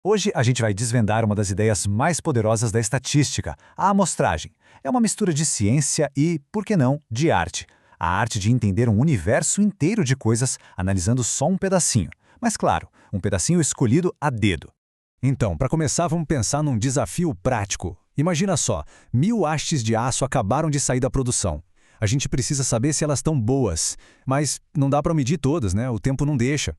Hoje a gente vai desvendar uma das ideias mais poderosas da estatística, a amostragem. É uma mistura de ciência e, por que não, de arte. A arte de entender um universo inteiro de coisas analisando só um pedacinho. Mas claro, um pedacinho escolhido a dedo. Então, para começar, vamos pensar num desafio prático. Imagina só, 1000 hastes de aço acabaram de sair da produção. A gente precisa saber se elas estão boas, mas não dá para medir todas, né? O tempo não deixa.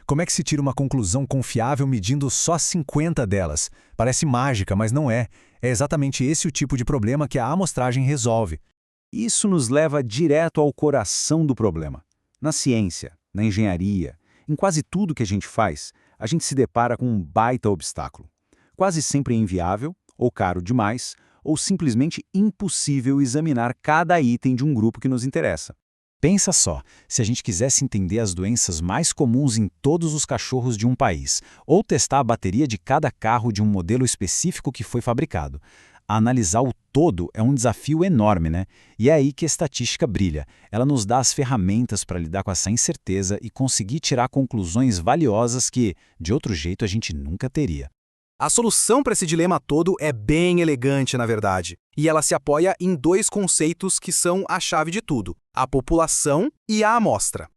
Como é que se tira uma conclusão confiável medindo só 50 delas? Parece mágica, mas não é. É exatamente esse o tipo de problema que a amostragem resolve. Isso nos leva direto ao coração do problema. Na ciência, na engenharia, em quase tudo que a gente faz, a gente se depara com um baita obstáculo. Quase sempre é inviável, ou caro demais, ou simplesmente impossível examinar cada item de um grupo que nos interessa. Pensa só, se a gente quisesse entender as doenças mais comuns em todos os cachorros de um país, ou testar a bateria de cada carro de um modelo específico que foi fabricado. Analisar o todo é um desafio enorme, né? E é aí que a estatística brilha. Ela nos dá as ferramentas para lidar com essa incerteza e conseguir tirar conclusões valiosas que, de outro jeito, a gente nunca teria. A solução para esse dilema todo é bem elegante, na verdade, e ela se apoia em dois conceitos que são a chave de tudo: a população e a amostra.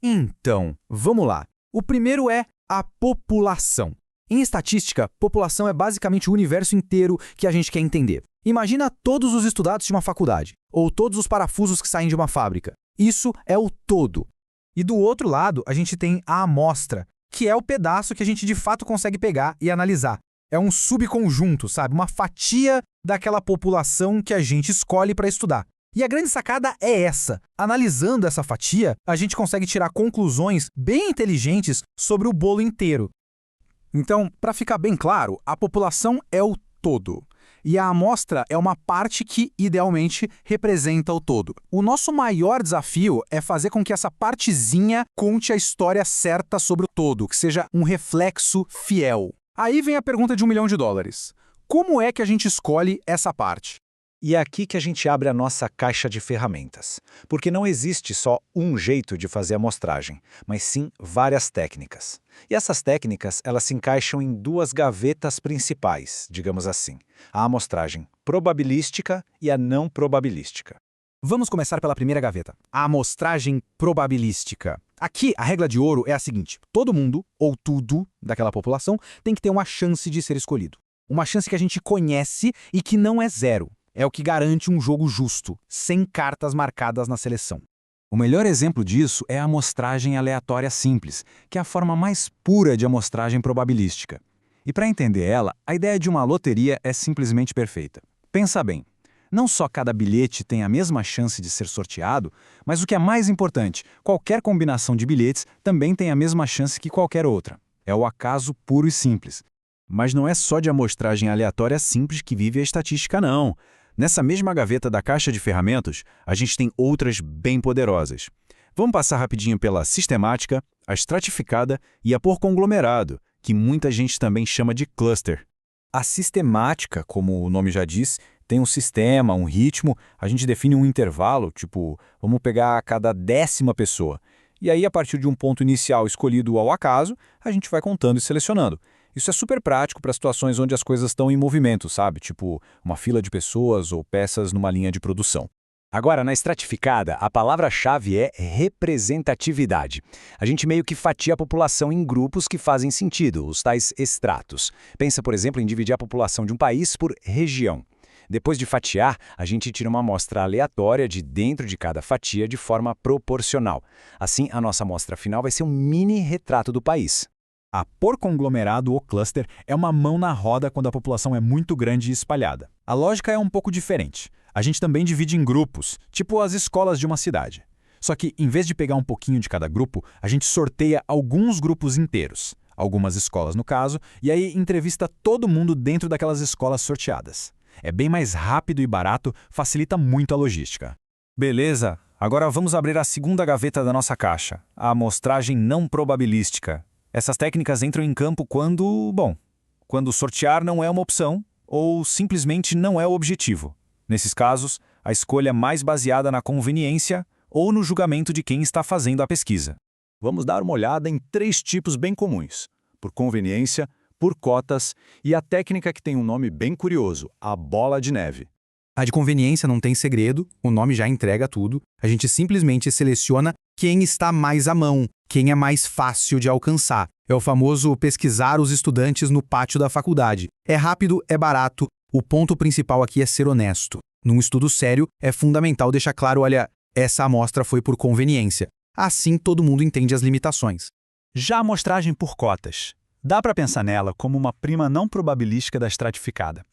Então, vamos lá. O primeiro é a população. Em estatística, população é basicamente o universo inteiro que a gente quer entender. Imagina todos os estudantes de uma faculdade, ou todos os parafusos que saem de uma fábrica. Isso é o todo. E do outro lado, a gente tem a amostra, que é o pedaço que a gente de fato consegue pegar e analisar. É um subconjunto, sabe? Uma fatia daquela população que a gente escolhe para estudar. E a grande sacada é essa. Analisando essa fatia, a gente consegue tirar conclusões bem inteligentes sobre o bolo inteiro. Então, para ficar bem claro, a população é o todo. E a amostra é uma parte que, idealmente, representa o todo. O nosso maior desafio é fazer com que essa partezinha conte a história certa sobre o todo, que seja um reflexo fiel. Aí vem a pergunta de $1 milhão. Como é que a gente escolhe essa parte? E é aqui que a gente abre a nossa caixa de ferramentas. Porque não existe só um jeito de fazer a amostragem, mas sim várias técnicas. E essas técnicas, elas se encaixam em duas gavetas principais, digamos assim. A amostragem probabilística e a não probabilística. Vamos começar pela primeira gaveta, a amostragem probabilística. Aqui, a regra de ouro é a seguinte: todo mundo, ou tudo, daquela população, tem que ter uma chance de ser escolhido. Uma chance que a gente conhece e que não é zero. É o que garante um jogo justo, sem cartas marcadas na seleção. O melhor exemplo disso é a amostragem aleatória simples, que é a forma mais pura de amostragem probabilística. E para entender ela, a ideia de uma loteria é simplesmente perfeita. Pensa bem, não só cada bilhete tem a mesma chance de ser sorteado, mas o que é mais importante, qualquer combinação de bilhetes também tem a mesma chance que qualquer outra. É o acaso puro e simples. Mas não é só de amostragem aleatória simples que vive a estatística, não. Nessa mesma gaveta da caixa de ferramentas, a gente tem outras bem poderosas. Vamos passar rapidinho pela sistemática, a estratificada e a por conglomerado, que muita gente também chama de cluster. A sistemática, como o nome já diz, tem um sistema, um ritmo, a gente define um intervalo, tipo, vamos pegar a cada 10ª pessoa. E aí, a partir de um ponto inicial escolhido ao acaso, a gente vai contando e selecionando. Isso é super prático para situações onde as coisas estão em movimento, sabe? Tipo, uma fila de pessoas ou peças numa linha de produção. Agora, na estratificada, a palavra-chave é representatividade. A gente meio que fatia a população em grupos que fazem sentido, os tais estratos. Pensa, por exemplo, em dividir a população de um país por região. Depois de fatiar, a gente tira uma amostra aleatória de dentro de cada fatia de forma proporcional. Assim, a nossa amostra final vai ser um mini retrato do país. A por conglomerado ou cluster é uma mão na roda quando a população é muito grande e espalhada. A lógica é um pouco diferente. A gente também divide em grupos, tipo as escolas de uma cidade. Só que, em vez de pegar um pouquinho de cada grupo, a gente sorteia alguns grupos inteiros, algumas escolas no caso, e aí entrevista todo mundo dentro daquelas escolas sorteadas. É bem mais rápido e barato, facilita muito a logística. Beleza, agora vamos abrir a segunda gaveta da nossa caixa, a amostragem não probabilística. Essas técnicas entram em campo quando sortear não é uma opção ou simplesmente não é o objetivo. Nesses casos, a escolha é mais baseada na conveniência ou no julgamento de quem está fazendo a pesquisa. Vamos dar uma olhada em 3 tipos bem comuns: por conveniência, por cotas e a técnica que tem um nome bem curioso, a bola de neve. A de conveniência não tem segredo, o nome já entrega tudo. A gente simplesmente seleciona quem está mais à mão, quem é mais fácil de alcançar. É o famoso pesquisar os estudantes no pátio da faculdade. É rápido, é barato. O ponto principal aqui é ser honesto. Num estudo sério, é fundamental deixar claro, olha, essa amostra foi por conveniência. Assim todo mundo entende as limitações. Já a amostragem por cotas. Dá para pensar nela como uma prima não probabilística da estratificada.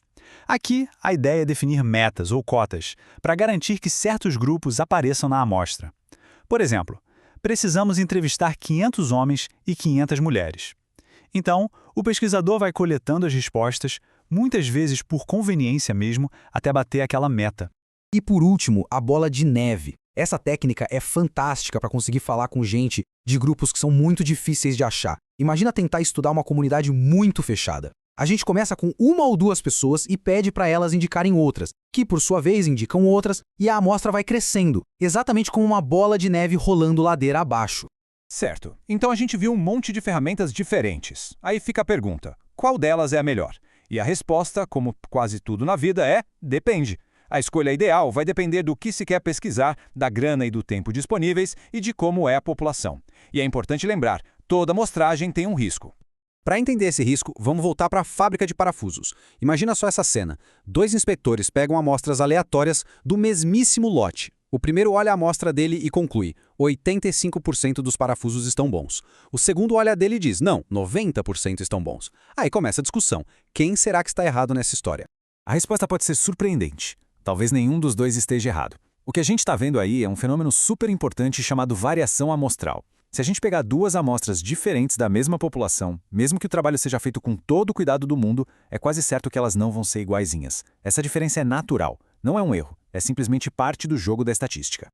Aqui, a ideia é definir metas ou cotas para garantir que certos grupos apareçam na amostra. Por exemplo, precisamos entrevistar 500 homens e 500 mulheres. Então, o pesquisador vai coletando as respostas, muitas vezes por conveniência mesmo, até bater aquela meta. E por último, a bola de neve. Essa técnica é fantástica para conseguir falar com gente de grupos que são muito difíceis de achar. Imagina tentar estudar uma comunidade muito fechada. A gente começa com uma ou duas pessoas e pede para elas indicarem outras, que por sua vez indicam outras, e a amostra vai crescendo, exatamente como uma bola de neve rolando ladeira abaixo. Certo. Então a gente viu um monte de ferramentas diferentes. Aí fica a pergunta, qual delas é a melhor? E a resposta, como quase tudo na vida, é depende. A escolha ideal vai depender do que se quer pesquisar, da grana e do tempo disponíveis e de como é a população. E é importante lembrar, toda amostragem tem um risco. Para entender esse risco, vamos voltar para a fábrica de parafusos. Imagina só essa cena. 2 inspetores pegam amostras aleatórias do mesmíssimo lote. O primeiro olha a amostra dele e conclui: 85% dos parafusos estão bons. O segundo olha a dele e diz: não, 90% estão bons. Aí começa a discussão. Quem será que está errado nessa história? A resposta pode ser surpreendente. Talvez nenhum dos dois esteja errado. O que a gente está vendo aí é um fenômeno super importante chamado variação amostral. Se a gente pegar 2 amostras diferentes da mesma população, mesmo que o trabalho seja feito com todo o cuidado do mundo, é quase certo que elas não vão ser iguaizinhas. Essa diferença é natural, não é um erro, é simplesmente parte do jogo da estatística.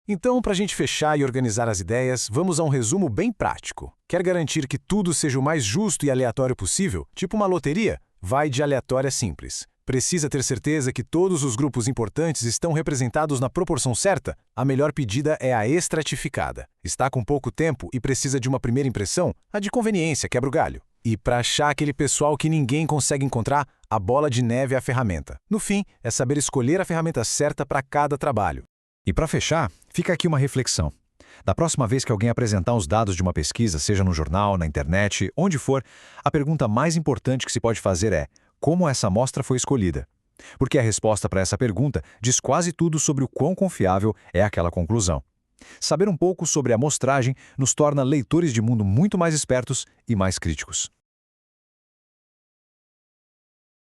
Então, para a gente fechar e organizar as ideias, vamos a um resumo bem prático. Quer garantir que tudo seja o mais justo e aleatório possível? Tipo uma loteria? Vai de aleatório a simples. Precisa ter certeza que todos os grupos importantes estão representados na proporção certa? A melhor pedida é a estratificada. Está com pouco tempo e precisa de uma primeira impressão? A de conveniência quebra o galho. E para achar aquele pessoal que ninguém consegue encontrar, a bola de neve é a ferramenta. No fim, é saber escolher a ferramenta certa para cada trabalho. E para fechar, fica aqui uma reflexão. Da próxima vez que alguém apresentar os dados de uma pesquisa, seja no jornal, na internet, onde for, a pergunta mais importante que se pode fazer é: como essa amostra foi escolhida? Porque a resposta para essa pergunta diz quase tudo sobre o quão confiável é aquela conclusão. Saber um pouco sobre a amostragem nos torna leitores de mundo muito mais espertos e mais críticos.